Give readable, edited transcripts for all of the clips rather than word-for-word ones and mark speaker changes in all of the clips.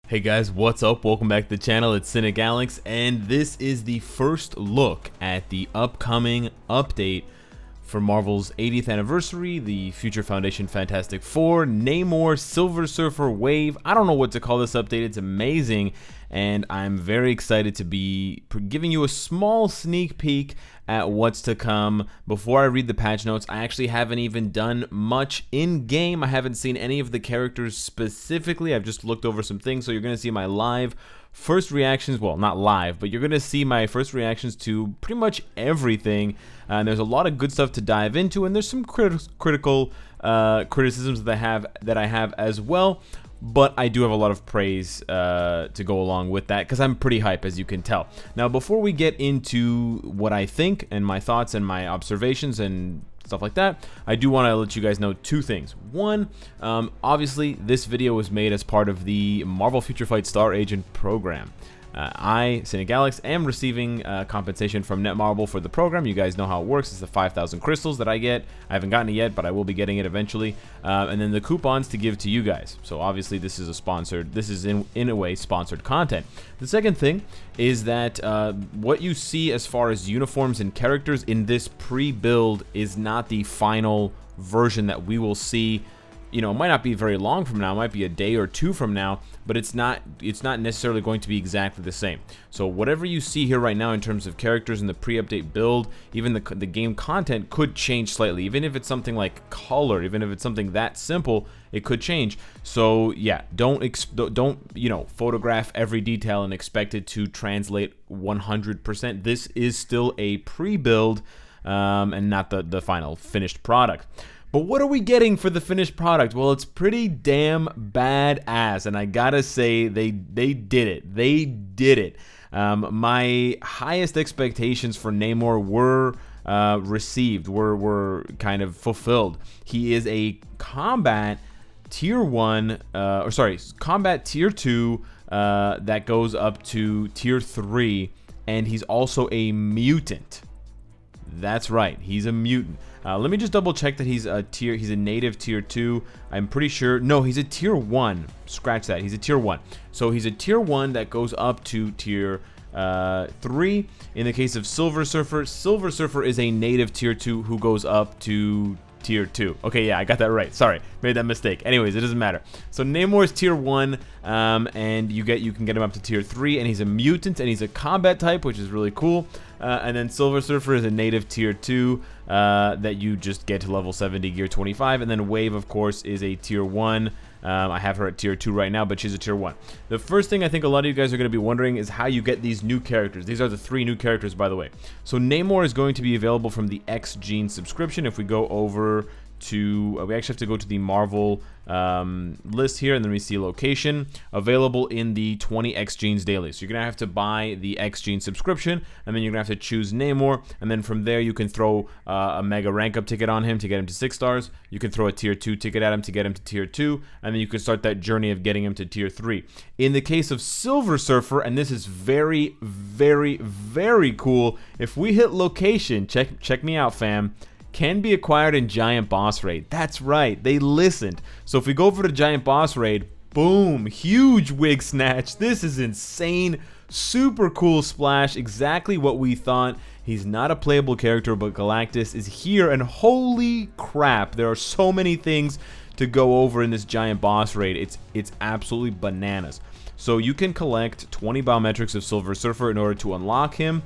Speaker 1: Hey guys, what's up? Welcome back to the channel. It's Cynicalex, and this is the first look at the upcoming update for Marvel's 80th anniversary, the Future Foundation Fantastic Four, Namor, Silver Surfer Wave. I don't know what to call this update. It's amazing, and I'm very excited to be giving you a small sneak peek at what's to come. Before I read the patch notes, I actually haven't even done much in-game. I haven't seen any of the characters specifically. I've just looked over some things, so you're going to see my live first reactions. Well, not live, but you're going to see my first reactions to pretty much everything. And there's a lot of good stuff to dive into, and there's some critical criticisms that I have as well. But I do have a lot of praise to go along with that, because I'm pretty hype, as you can tell. Now, before we get into what I think and my thoughts and my observations and stuff like that, I do want to let you guys know two things. One, obviously, this video was made as part of the Marvel Future Fight Star Agent program. I, Cynicalex, am receiving compensation from NETMARBLE for the program. You guys know how it works. It's the 5,000 crystals that I get. I haven't gotten it yet, but I will be getting it eventually. And then the coupons to give to you guys. So obviously this is in a way sponsored content. The second thing is that what you see as far as uniforms and characters in this pre-build is not the final version that we will see. You know, it might not be very long from now, it might be a day or two from now, but it's not necessarily going to be exactly the same. So whatever you see here right now in terms of characters in the pre-update build, even the game content could change slightly. Even if it's something like color, even if it's something that simple, it could change. So yeah, don't photograph every detail and expect it to translate 100%. This is still a pre-build and not the final finished product. But what are we getting for the finished product? Well, it's pretty damn badass, and I gotta say, they did it. They did it. My highest expectations for Namor were received, were kind of fulfilled. He is a combat tier 1, combat tier 2 that goes up to tier 3, and he's also a mutant. That's right, he's a mutant. Let me just double check that he's a native tier 2. I'm pretty sure, no, he's a tier 1. Scratch that, he's a tier 1. So he's a tier 1 that goes up to tier 3. In the case of Silver Surfer is a native tier 2 who goes up to tier 2. Okay, yeah, I got that right. Sorry, made that mistake. Anyways, it doesn't matter. So Namor is tier 1, and you can get him up to tier 3, and he's a mutant, and he's a combat type, which is really cool. And then Silver Surfer is a native tier 2 that you just get to level 70, gear 25, and then Wave, of course, is a tier 1. I have her at tier 2 right now, but she's a tier 1. The first thing I think a lot of you guys are going to be wondering is how you get these new characters. These are the 3 new characters, by the way. So Namor is going to be available from the X Gene subscription. If we go over to, we actually have to go to the Marvel list here, and then we see location available in the 20 X Genes daily. So you're gonna have to buy the X Gene subscription, and then you're gonna have to choose Namor, and then from there you can throw a mega rank up ticket on him to get him to 6 stars. You can throw a tier 2 ticket at him to get him to tier 2, and then you can start that journey of getting him to tier 3. In the case of Silver Surfer, and this is very, very, very cool, if we hit location, check me out, fam, can be acquired in Giant Boss Raid. That's right, they listened. So if we go over to Giant Boss Raid, boom, huge wig snatch. This is insane, super cool splash, exactly what we thought. He's not a playable character, but Galactus is here, and holy crap, there are so many things to go over in this Giant Boss Raid. It's absolutely bananas. So you can collect 20 biometrics of Silver Surfer in order to unlock him.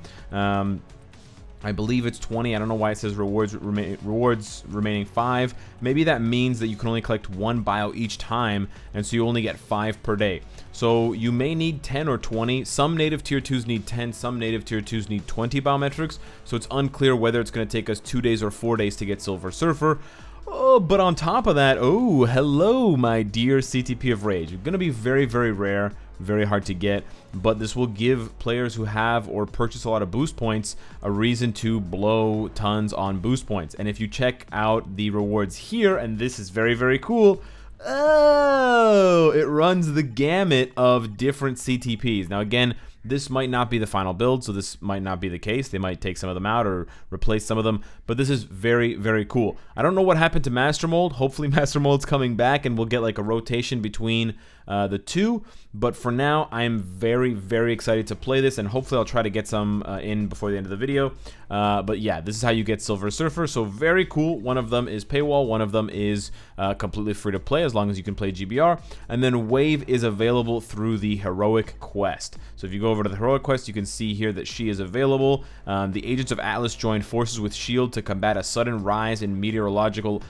Speaker 1: I believe it's 20. I don't know why it says rewards remaining 5. Maybe that means that you can only collect 1 bio each time, and so you only get 5 per day. So you may need 10 or 20. Some native tier 2s need 10. Some native tier 2s need 20 biometrics. So it's unclear whether it's going to take us 2 days or 4 days to get Silver Surfer. Oh, but on top of that, oh, hello, my dear CTP of Rage. It's going to be very, very rare, very hard to get, but this will give players who have or purchase a lot of boost points a reason to blow tons on boost points. And if you check out the rewards here, and this is very, very cool, oh, it runs the gamut of different CTPs. Now again, This might not be the final build, so this might not be the case. They might take some of them out or replace some of them, but this is very, very cool. I don't know what happened to Master Mold. Hopefully Master Mold's coming back and we'll get like a rotation between the two, but for now I'm very, very excited to play this, and hopefully I'll try to get some in before the end of the video. But yeah, this is how you get Silver Surfer, so very cool. One of them is paywall, one of them is completely free to play as long as you can play GBR, and then Wave is available through the Heroic Quest. So if you go over to the Heroic Quest, you can see here that she is available. The Agents of Atlas joined forces with S.H.I.E.L.D. to combat a sudden rise in meteorological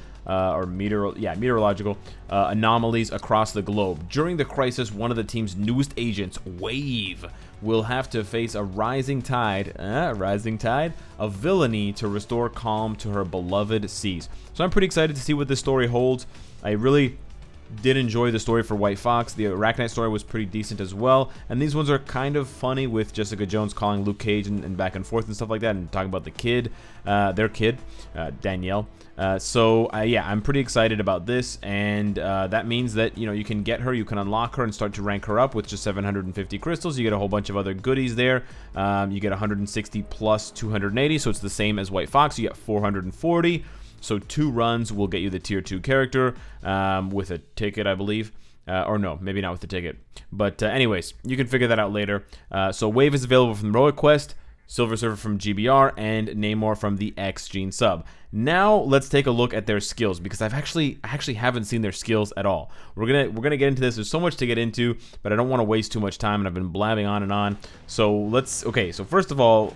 Speaker 1: anomalies across the globe. During the crisis, one of the team's newest agents, Wave, will have to face a rising tide of villainy to restore calm to her beloved seas. So I'm pretty excited to see what this story holds. I really did enjoy the story for White Fox. The Arachnite story was pretty decent as well, and these ones are kind of funny with Jessica Jones calling Luke Cage and back and forth and stuff like that, and talking about the kid, their kid, Danielle. Yeah, I'm pretty excited about this, and that means that, you know, you can get her, you can unlock her and start to rank her up with just 750 crystals. You get a whole bunch of other goodies there. You get 160 plus 280, so it's the same as White Fox. You get 440. So 2 runs will get you the tier 2 character with a ticket, I believe. Or no, maybe not with the ticket. But anyways, you can figure that out later. So Wave is available from the Heroic Quest, Silver Surfer from GBR, and Namor from the X Gene sub. Now let's take a look at their skills, because I actually haven't seen their skills at all. We're gonna get into this. There's so much to get into, but I don't want to waste too much time, and I've been blabbing on and on. So okay, so first of all,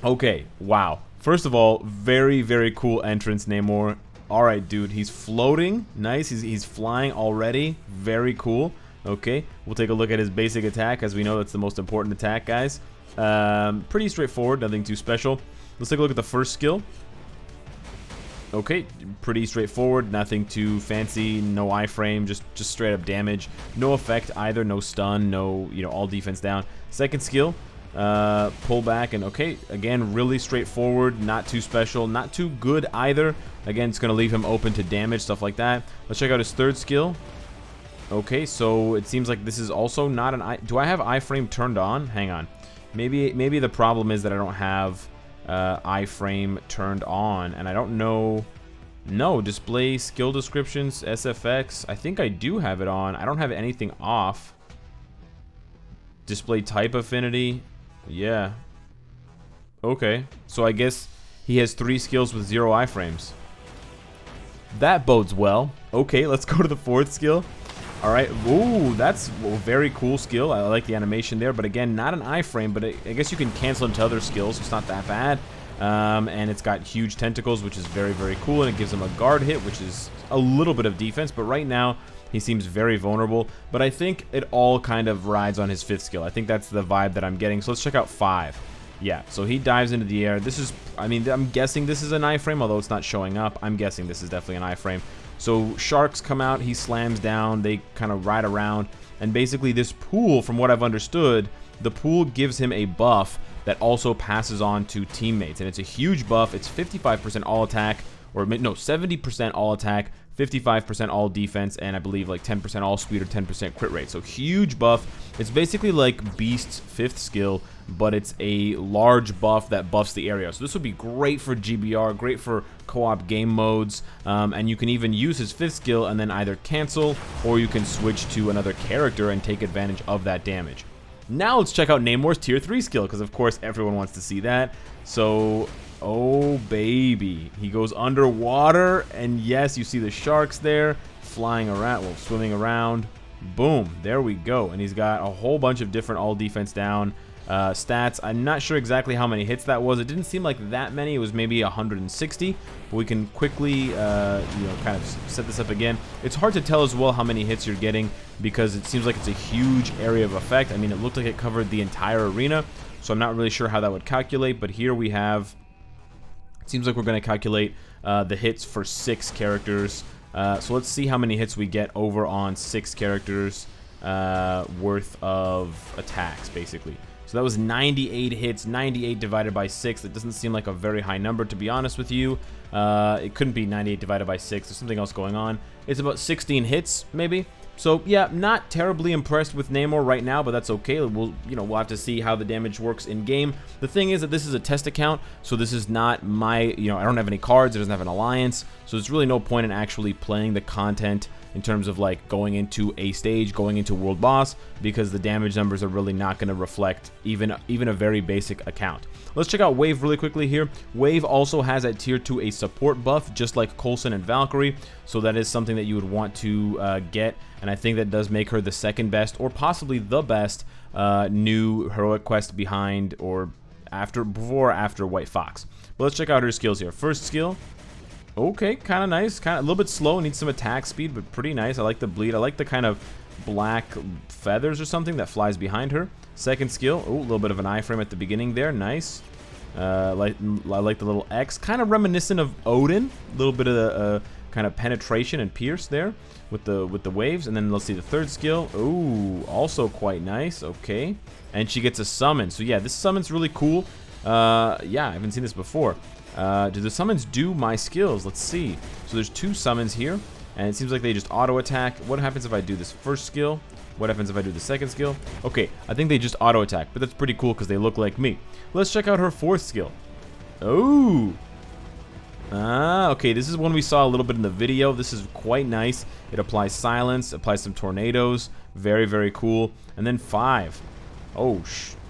Speaker 1: okay, wow. First of all, very, very cool entrance, Namor. Alright, dude, he's floating. Nice, he's flying already. Very cool. Okay, we'll take a look at his basic attack, as we know that's the most important attack, guys. Pretty straightforward, nothing too special. Let's take a look at the first skill. Okay, pretty straightforward, nothing too fancy, no iframe, just straight up damage. No effect either, no stun, no, you know, all defense down. Second skill. Pull back, and okay, again, really straightforward, not too special, not too good either. Again, it's going to leave him open to damage, stuff like that. Let's check out his third skill. Okay, so it seems like this is also not an do I have iframe turned on? Hang on. Maybe the problem is that I don't have iframe turned on, and I don't know. No, display skill descriptions, SFX. I think I do have it on. I don't have anything off. Display type affinity. Yeah. Okay. So I guess he has 3 skills with 0 iframes. That bodes well. Okay, let's go to the 4th skill. Alright. Ooh, that's a very cool skill. I like the animation there, but again, not an iframe, but I guess you can cancel into other skills, so it's not that bad. And it's got huge tentacles, which is very, very cool, and it gives him a guard hit, which is a little bit of defense, but right now he seems very vulnerable, but I think it all kind of rides on his 5th skill. I think that's the vibe that I'm getting. So let's check out 5. Yeah, so he dives into the air. This is, I mean, I'm guessing this is an iframe, although it's not showing up. I'm guessing this is definitely an iframe. So sharks come out, he slams down, they kind of ride around, and basically this pool, from what I've understood, the pool gives him a buff that also passes on to teammates, and it's a huge buff. It's 55% all attack, or no, 70% all attack, 55% all defense, and I believe like 10% all speed or 10% crit rate. So huge buff. It's basically like Beast's 5th skill, but it's a large buff that buffs the area. So this would be great for GBR, great for co-op game modes, and you can even use his 5th skill and then either cancel, or you can switch to another character and take advantage of that damage. Now let's check out Namor's tier 3 skill, because of course everyone wants to see that. So, oh baby, he goes underwater, and yes, you see the sharks there flying around, well, swimming around. Boom, there we go. And he's got a whole bunch of different all defense down stats. I'm not sure exactly how many hits that was. It didn't seem like that many. It was maybe 160, but we can quickly you know, kind of set this up again. It's hard to tell as well how many hits you're getting, because it seems like it's a huge area of effect. I mean, it looked like it covered the entire arena, so I'm not really sure how that would calculate, but here we have, it seems like we're going to calculate the hits for 6 characters. So let's see how many hits we get over on 6 characters worth of attacks, basically. So that was 98 hits, 98 divided by 6. That doesn't seem like a very high number, to be honest with you. It couldn't be 98 divided by 6. There's something else going on. It's about 16 hits, maybe. So yeah, not terribly impressed with Namor right now, but that's okay. We'll have to see how the damage works in game. The thing is that this is a test account, so this is not my, I don't have any cards, it doesn't have an alliance, so there's really no point in actually playing the content in terms of like going into a stage, going into world boss, because the damage numbers are really not going to reflect even a very basic account. Let's check out Wave really quickly here. Wave also has at tier 2 a support buff, just like Coulson and Valkyrie, so that is something that you would want to get, and I think that does make her the second best, or possibly the best new heroic quest behind or before or after White Fox. But let's check out her skills here. First skill, okay, kind of nice, kind of a little bit slow, needs some attack speed, but pretty nice. I like the bleed. I like the kind of black feathers or something that flies behind her. Second skill, oh, a little bit of an iframe at the beginning there, nice. I like the little X, kind of reminiscent of Odin, a little bit of the kind of penetration and pierce there with the waves. And then let's see the third skill. Ooh, also quite nice. Okay, and she gets a summon. So yeah, this summon's really cool. Yeah, I haven't seen this before. Do the summons do my skills? Let's see. So there's 2 summons here, and it seems like they just auto attack. What happens if I do this first skill? What happens if I do the second skill? Okay, I think they just auto attack, but that's pretty cool because they look like me. Let's check out her fourth skill. Oh. Okay, this is one we saw a little bit in the video. This is quite nice. It applies silence, applies some tornadoes. Very, very cool. And then 5. Oh,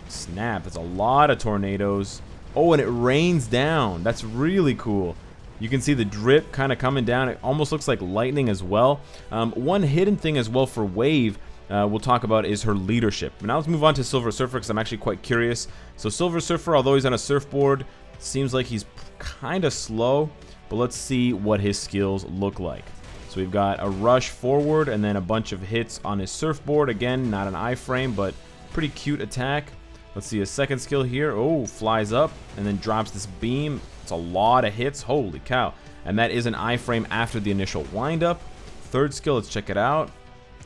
Speaker 1: snap. That's a lot of tornadoes. Oh, and it rains down. That's really cool. You can see the drip kind of coming down. It almost looks like lightning as well. One hidden thing as well for Wave we'll talk about is her leadership. Now let's move on to Silver Surfer because I'm actually quite curious. So Silver Surfer, although he's on a surfboard, seems like he's kind of slow, but let's see what his skills look like. So we've got a rush forward and then a bunch of hits on his surfboard. Again, not an iframe, but pretty cute attack. Let's see a second skill here. Oh, flies up and then drops this beam. It's a lot of hits. Holy cow. And that is an iframe after the initial windup. Third skill, let's check it out.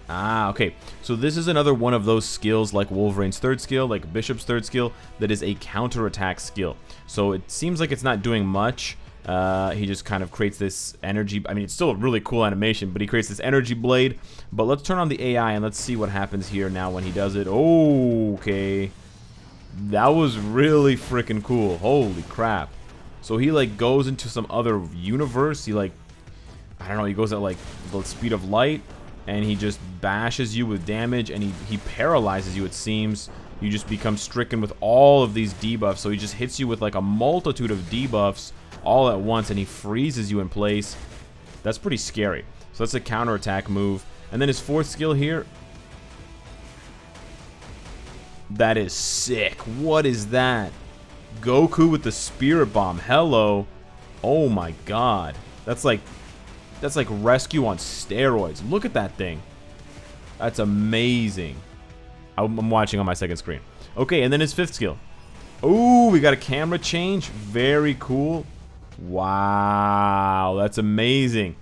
Speaker 1: Okay. So this is another one of those skills like Wolverine's third skill, like Bishop's third skill, that is a counterattack skill. So it seems like it's not doing much. He just kind of creates this energy. I mean, it's still a really cool animation, but he creates this energy blade. But let's turn on the AI and let's see what happens here now when he does it. Okay. That was really freaking cool. Holy crap. So he like goes into some other universe. He like, I don't know, he goes at like the speed of light and he just bashes you with damage and he paralyzes you, it seems. You just become stricken with all of these debuffs. So he just hits you with like a multitude of debuffs all at once and he freezes you in place. That's pretty scary. So that's a counterattack move. And then his fourth skill here. That is sick. What is that? Goku with the Spirit Bomb. Hello. Oh my god. That's like rescue on steroids. Look at that thing. That's amazing. I'm watching on my second screen. Okay, and then his fifth skill. Oh, we got a camera change. Very cool. Wow, that's amazing.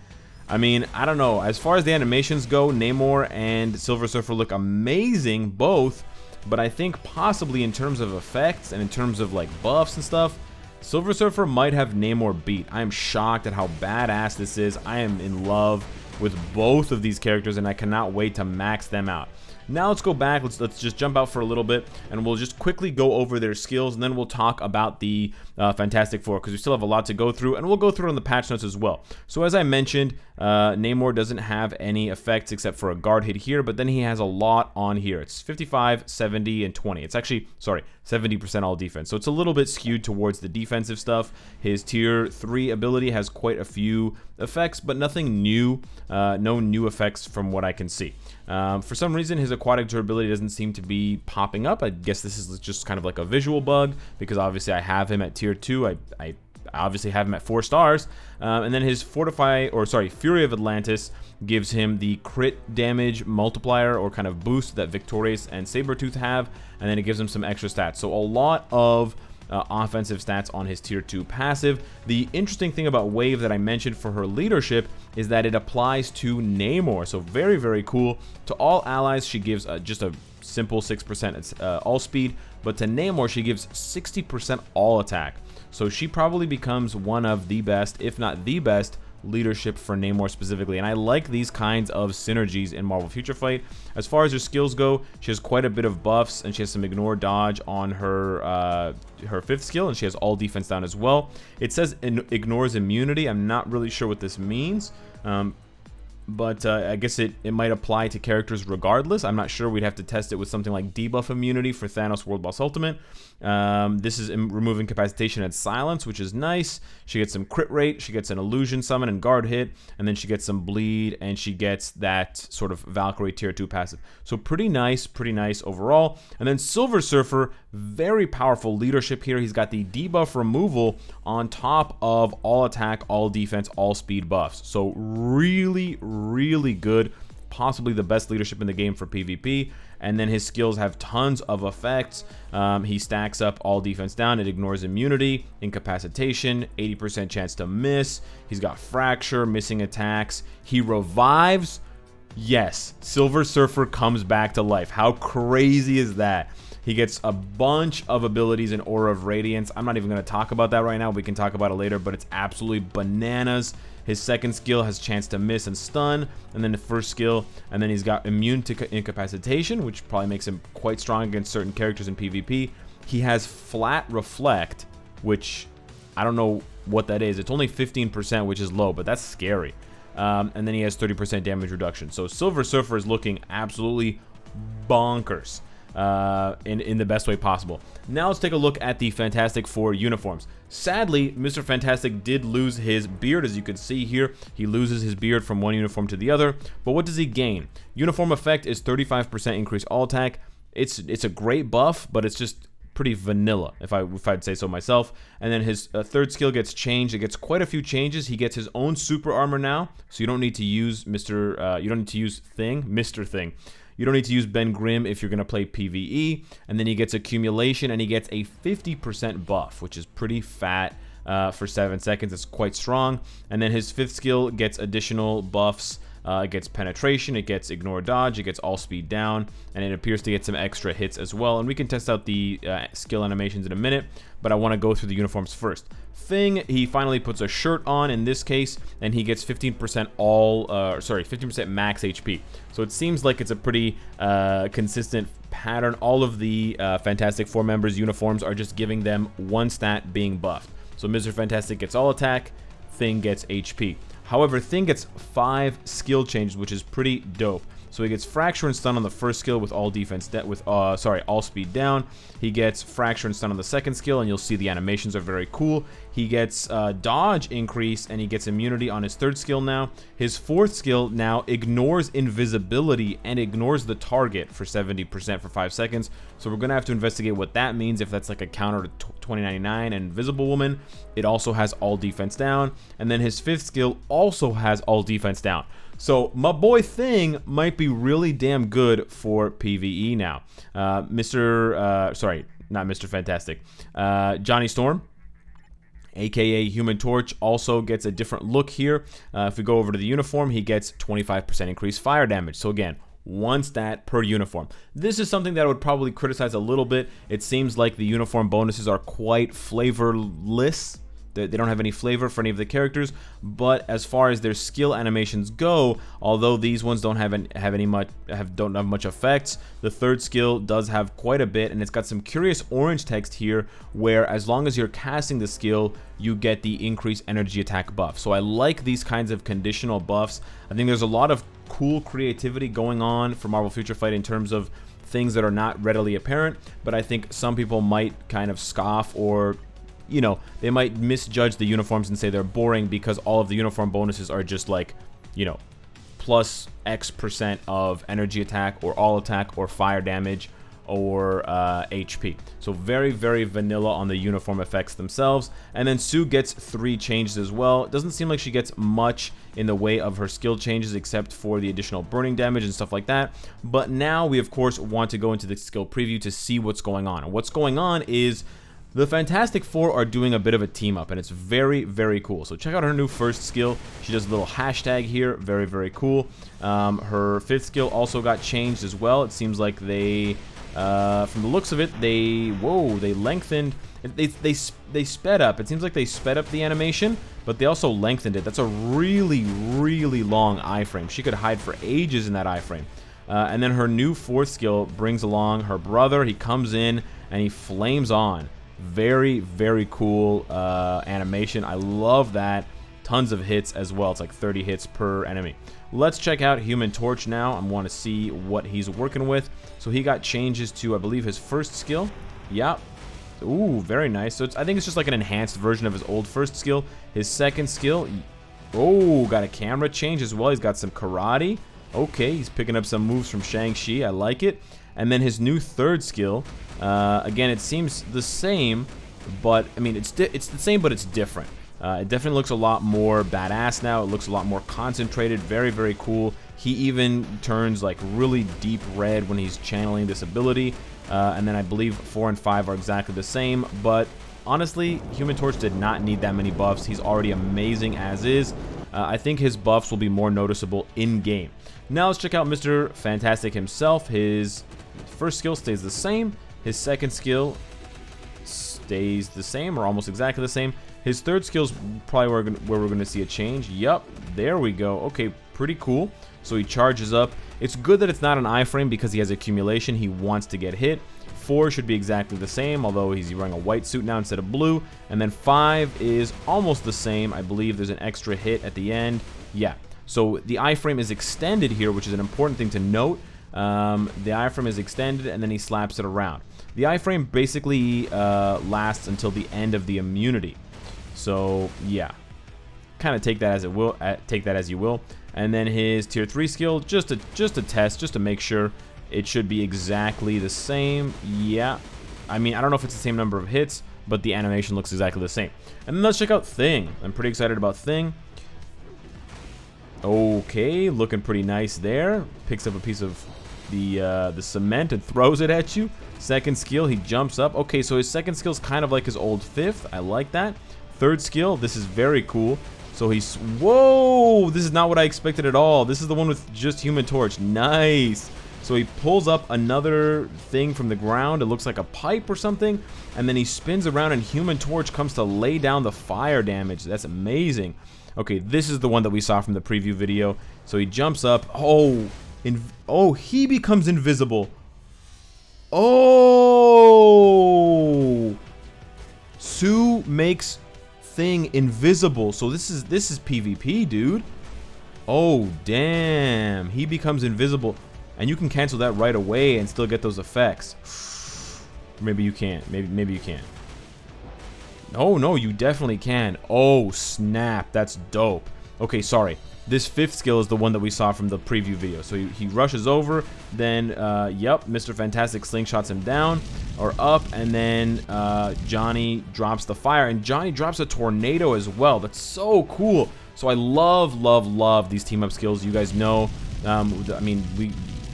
Speaker 1: I mean, I don't know. As far as the animations go, Namor and Silver Surfer look amazing, both. But I think possibly in terms of effects and in terms of like buffs and stuff, Silver Surfer might have Namor beat. I am shocked at how badass this is. I am in love with both of these characters and I cannot wait to max them out. Now let's go back, let's just jump out for a little bit and we'll just quickly go over their skills and then we'll talk about the Fantastic Four because we still have a lot to go through and we'll go through on the patch notes as well. So as I mentioned, Namor doesn't have any effects except for a guard hit here, but then he has a lot on here. It's 55, 70, and 20. It's actually, sorry, 70% all defense. So it's a little bit skewed towards the defensive stuff. His tier 3 ability has quite a few effects, but nothing new. No new effects from what I can see. For some reason, his aquatic durability doesn't seem to be popping up. I guess this is just kind of like a visual bug because obviously I have him at tier 2. I obviously have him at 4 stars. And then his Fury of Atlantis gives him the crit damage multiplier or kind of boost that Victorious and Sabretooth have. And then it gives him some extra stats. So a lot of offensive stats on his tier 2 passive. The interesting thing about Wave that I mentioned for her leadership is that it applies to Namor. So very, very cool. To all allies, she gives just a simple 6% all speed, but to Namor, she gives 60% all attack. So she probably becomes one of the best, if not the best, leadership for Namor specifically. And I like these kinds of synergies in Marvel Future Fight. As far as her skills go, she has quite a bit of buffs, and she has some ignore dodge on her her 5th skill, and she has all defense down as well. It says ignores immunity. I'm not really sure what this means. But I guess it might apply to characters regardless. I'm not sure. We'd have to test it with something like debuff immunity for Thanos World Boss Ultimate. This is removing capacitation and silence, which is nice. She gets some crit rate, she gets an illusion summon and guard hit, and then she gets some bleed, and she gets that sort of Valkyrie tier 2 passive. So pretty nice overall. And then Silver Surfer, very powerful leadership here. He's got the debuff removal on top of all attack, all defense, all speed buffs. So really good, possibly the best leadership in the game for PvP. And then his skills have tons of effects. He stacks up all defense down. It ignores immunity, incapacitation, 80% chance to miss. He's got fracture, missing attacks. He revives. Yes, Silver Surfer comes back to life. How crazy is that? He gets a bunch of abilities in Aura of Radiance. I'm not even going to talk about that right now. We can talk about it later, but it's absolutely bananas. His 2nd skill has chance to miss and stun, and then the 1st skill, and then he's got immune to incapacitation, which probably makes him quite strong against certain characters in PvP. He has flat reflect, which I don't know what that is. It's only 15%, which is low, but that's scary. And then he has 30% damage reduction. So Silver Surfer is looking absolutely bonkers. In the best way possible. Now let's take a look at the Fantastic Four uniforms. Sadly, Mr. Fantastic did lose his beard, as you can see here. He loses his beard from one uniform to the other. But what does he gain? Uniform effect is 35% increase all attack. It's a great buff, but it's just pretty vanilla, if I'd say so myself. And then his 3rd skill gets changed. It gets quite a few changes. He gets his own super armor now, so you don't need to use Mr. You don't need to use Mr. Thing. You don't need to use Ben Grimm if you're going to play PvE. And then he gets accumulation, and he gets a 50% buff, which is pretty fat for 7 seconds. It's quite strong. And then his 5th skill gets additional buffs. It gets penetration, it gets ignore dodge, it gets all speed down, and it appears to get some extra hits as well. And we can test out the skill animations in a minute, but I want to go through the uniforms first. Thing, he finally puts a shirt on in this case, and he gets 15% 15% max HP. So it seems like it's a pretty consistent pattern. All of the Fantastic Four members' uniforms are just giving them one stat being buffed. So Mr. Fantastic gets all attack, Thing gets HP. However, Thing gets 5 skill changes, which is pretty dope. So he gets Fracture and Stun on the 1st skill with all defense all speed down. He gets Fracture and Stun on the 2nd skill, and you'll see the animations are very cool. He gets dodge increase, and he gets immunity on his 3rd skill now. His 4th skill now ignores invisibility and ignores the target for 70% for 5 seconds. So we're gonna have to investigate what that means, if that's like a counter to 2099 and Invisible Woman. It also has all defense down, and then his 5th skill also has all defense down. So my boy Thing might be really damn good for PvE now. Not Mr. Fantastic. Johnny Storm, aka Human Torch, also gets a different look here. If we go over to the uniform, he gets 25% increased fire damage. So again, one stat per uniform. This is something that I would probably criticize a little bit. It seems like the uniform bonuses are quite flavorless. They don't have any flavor for any of the characters, but as far as their skill animations go, although these ones don't have much effects, the 3rd skill does have quite a bit, and it's got some curious orange text here, where as long as you're casting the skill, you get the increased energy attack buff. So I like these kinds of conditional buffs. I think there's a lot of cool creativity going on for Marvel Future Fight in terms of things that are not readily apparent, but I think some people might kind of scoff, or they might misjudge the uniforms and say they're boring because all of the uniform bonuses are just like, plus X% of energy attack or all attack or fire damage or HP. So very, very vanilla on the uniform effects themselves. And then Sue gets 3 changes as well. It doesn't seem like she gets much in the way of her skill changes except for the additional burning damage and stuff like that. But now we, of course, want to go into the skill preview to see what's going on. And what's going on is the Fantastic Four are doing a bit of a team up, and it's very, very cool. So check out her new 1st skill. She does a little hashtag here. Very, very cool. Her 5th skill also got changed as well. It seems like they, from the looks of it, they lengthened They sped up. It seems like they sped up the animation, but they also lengthened it. That's a really, really long iframe. She could hide for ages in that iframe. And then her new 4th skill brings along her brother. He comes in and he flames on. Very, very cool animation. I love that. Tons of hits as well. It's like 30 hits per enemy. Let's check out Human Torch now. I want to see what he's working with. So he got changes to, I believe, his 1st skill. Yep. Ooh, very nice. So I think it's just like an enhanced version of his old 1st skill. His 2nd skill. Oh, got a camera change as well. He's got some karate. Okay, he's picking up some moves from Shang-Chi. I like it. And then his new 3rd skill. Again, it seems the same, but I mean, it's the same, but it's different. It definitely looks a lot more badass now. It looks a lot more concentrated. Very, very cool. He even turns like really deep red when he's channeling this ability. And then I believe 4 and 5 are exactly the same. But honestly, Human Torch did not need that many buffs. He's already amazing as is. I think his buffs will be more noticeable in-game. Now let's check out Mr. Fantastic himself. His 1st skill stays the same. His 2nd skill stays the same or almost exactly the same. His 3rd skill is probably where we're going to see a change. Yup, there we go. Okay, pretty cool. So he charges up. It's good that it's not an iframe because he has accumulation. He wants to get hit. 4 should be exactly the same, although he's wearing a white suit now instead of blue. And then 5 is almost the same. I believe there's an extra hit at the end. Yeah, so the iframe is extended here, which is an important thing to note. The iframe is extended, and then he slaps it around. The iframe basically lasts until the end of the immunity. So yeah, kind of take that as you will. And then his tier 3 skill, just a test, just to make sure. It should be exactly the same. Yeah, I mean, I don't know if it's the same number of hits, but the animation looks exactly the same. And then let's check out Thing. I'm pretty excited about Thing. Okay, looking pretty nice there. Picks up a piece of the cement and throws it at you. 2nd skill, he jumps up. Okay, so his 2nd skill is kind of like his old 5th. I like that. 3rd skill, this is very cool. So he's, whoa, this is not what I expected at all. This is the one with just Human Torch. Nice. So he pulls up another thing from the ground. It looks like a pipe or something. And then he spins around and Human Torch comes to lay down the fire damage. That's amazing. Okay, this is the one that we saw from the preview video. So he jumps up. Oh, he becomes invisible. Oh, Sue makes Thing invisible. So this is PvP, dude. Oh, damn. He becomes invisible. And you can cancel that right away and still get those effects. Maybe you can't. Maybe you can't. Oh, no, you definitely can. Oh, snap. That's dope. Okay, sorry. This 5th skill is the one that we saw from the preview video. So he rushes over, then, yep, Mr. Fantastic slingshots him down or up, and then Johnny drops the fire, and Johnny drops a tornado as well. That's so cool. So I love these team-up skills. You guys know, I mean,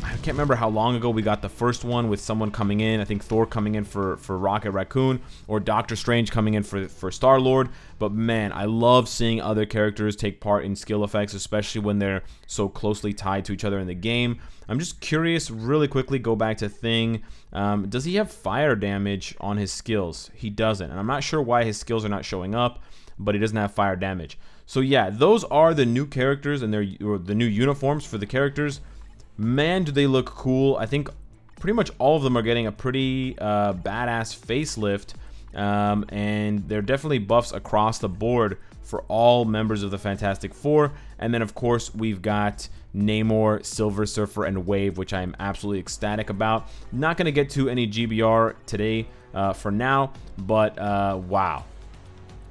Speaker 1: I can't remember how long ago we got the first one with someone coming in. I think Thor coming in for Rocket Raccoon, or Doctor Strange coming in for Star-Lord. But man, I love seeing other characters take part in skill effects, especially when they're so closely tied to each other in the game. I'm just curious, really quickly, go back to Thing. Does he have fire damage on his skills? He doesn't, and I'm not sure why his skills are not showing up, but he doesn't have fire damage. So yeah, those are the new characters and the new uniforms for the characters. Man, do they look cool. I think pretty much all of them are getting a pretty badass facelift, and they're definitely buffs across the board for all members of the Fantastic Four. And then, of course, we've got Namor, Silver Surfer, and Wave, which I'm absolutely ecstatic about. Not going to get to any GBR today for now, but wow.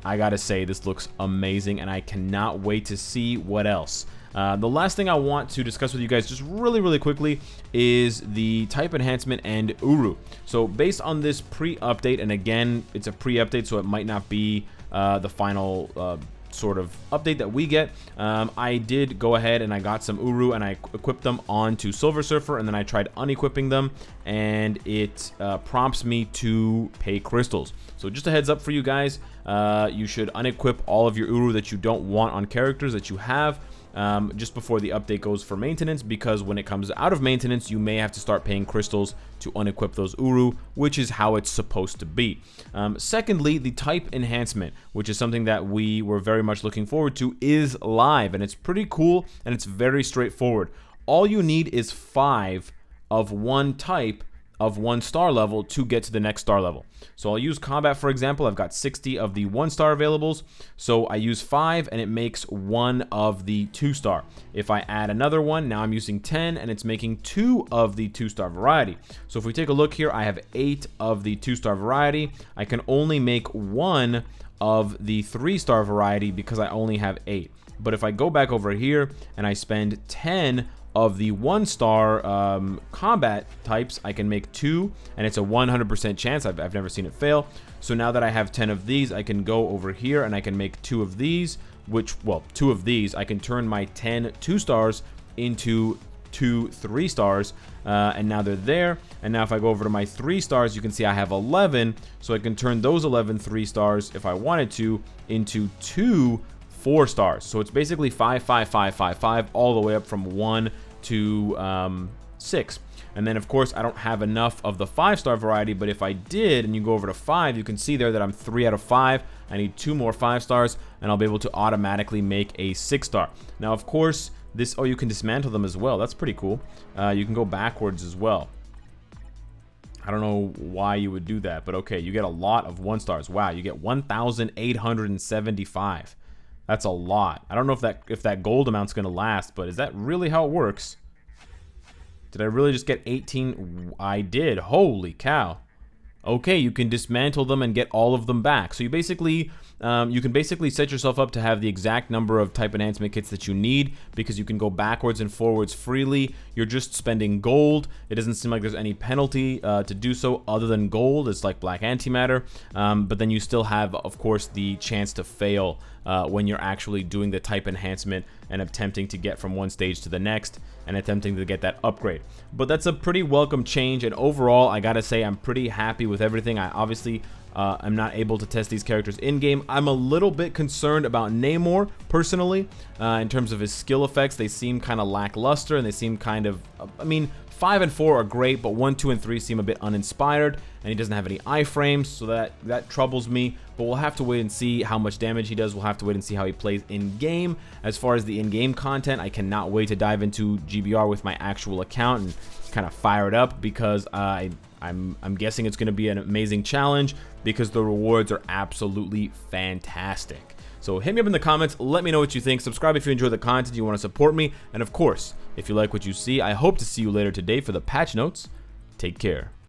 Speaker 1: I gotta say, this looks amazing, and I cannot wait to see what else. The last thing I want to discuss with you guys just really quickly is the type enhancement and Uru. So based on this pre-update, and again, it's a pre-update, so it might not be the final sort of update that we get. I did go ahead and I got some Uru and I equipped them onto Silver Surfer, and then I tried unequipping them, and it prompts me to pay crystals. So just a heads up for you guys, you should unequip all of your Uru that you don't want on characters that you have. just before the update goes for maintenance, because when it comes out of maintenance, you may have to start paying crystals to unequip those Uru, which is how it's supposed to be. Secondly, the type enhancement, which is something that we were very much looking forward to, is live, and it's pretty cool, and it's very straightforward. All you need is 5 of one type of 1 star level to get to the next star level. So I'll use combat, for example. I've got 60 of the 1 star availables, so I use 5 and it makes 1 of the 2 star. If I add another one, now I'm using 10 and it's making 2 of the 2 star variety. So if we take a look here, I have 8 of the 2 star variety. I can only make 1 of the 3 star variety because I only have 8. But if I go back over here and I spend 10 of the 1 star combat types, I can make 2, and it's a 100% chance. I've never seen it fail. So now that I have 10 of these, I can go over here and I can make 2 of these, which, well, 2 of these. I can turn my 10 2 stars into 2 3 stars, and now they're there. And now if I go over to my 3 stars, you can see I have 11, so I can turn those 11 3 stars, if I wanted to, into 2 4 stars. So it's basically 5 5 5 5 5 all the way up from 1 to 6. And then of course I don't have enough of the 5 star variety, but if I did, and you go over to 5, you can see there that I'm 3 out of 5. I need 2 more 5 stars and I'll be able to automatically make a 6 star. Now of course this, oh, you can dismantle them as well. That's pretty cool. You can go backwards as well. I don't know why you would do that, but okay, you get a lot of 1 stars. Wow, you get 1,875. That's a lot. I don't know if that gold amount's gonna last, but is that really how it works? Did I really just get 18? I did. Holy cow. Okay, you can dismantle them and get all of them back. So you basically, you can basically set yourself up to have the exact number of type enhancement kits that you need, because you can go backwards and forwards freely. You're just spending gold. It doesn't seem like there's any penalty to do so other than gold. It's like black antimatter, but then you still have, of course, the chance to fail when you're actually doing the type enhancement and attempting to get from one stage to the next and attempting to get that upgrade. But that's a pretty welcome change, and overall I gotta say I'm pretty happy with everything. I obviously I'm not able to test these characters in-game. I'm a little bit concerned about Namor, personally, in terms of his skill effects. They seem kind of lackluster, and they seem kind of, I mean, 5 and 4 are great, but 1, 2, and 3 seem a bit uninspired, and he doesn't have any iframes, so that troubles me. But we'll have to wait and see how much damage he does. We'll have to wait and see how he plays in-game. As far as the in-game content, I cannot wait to dive into GBR with my actual account and kind of fire it up, because I'm guessing it's going to be an amazing challenge, because the rewards are absolutely fantastic. So hit me up in the comments, let me know what you think, subscribe if you enjoy the content, you want to support me, and of course, if you like what you see, I hope to see you later today for the patch notes. Take care.